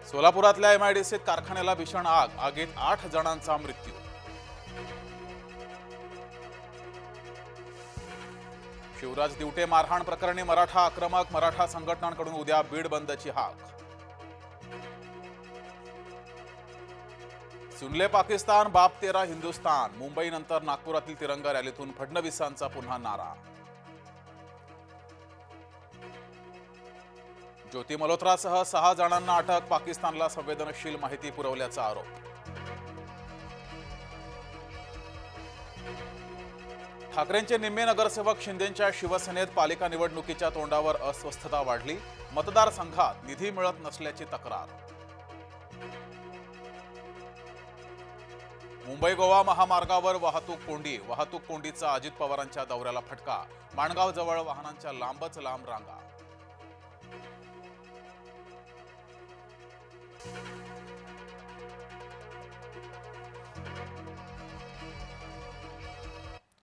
सोलापुरातल्या एमआयडीसीत कारखान्याला भीषण आग, आगीत 8 जणांचा मृत्यू. शिवराज दिवटे मारहाण प्रकरणी मराठा आक्रमक, मराठा संघटनांकडून उद्या बीड बंदची हाक. सुनले पाकिस्तान, बाप तेरा हिंदुस्तान. मुंबईनंतर नागपुरातील तिरंगा रॅलीतून फडणवीसांचा पुन्हा नारा. ज्योती मल्होत्रासह 6 जणांना अटक, पाकिस्तानला संवेदनशील माहिती पुरवल्याचा आरोप. ठाकरेंचे निम्मे नगरसेवक शिंदेंच्या शिवसेनेत, पालिका निवडणुकीच्या तोंडावर अस्वस्थता वाढली, मतदारसंघात निधी मिळत नसल्याची तक्रार. मुंबई गोवा महामार्गावर वाहतूक कोंडीचा अजित पवारांच्या दौऱ्याला फटका, माणगाव जवळ वाहनांच्या लांबच लांब रांगा.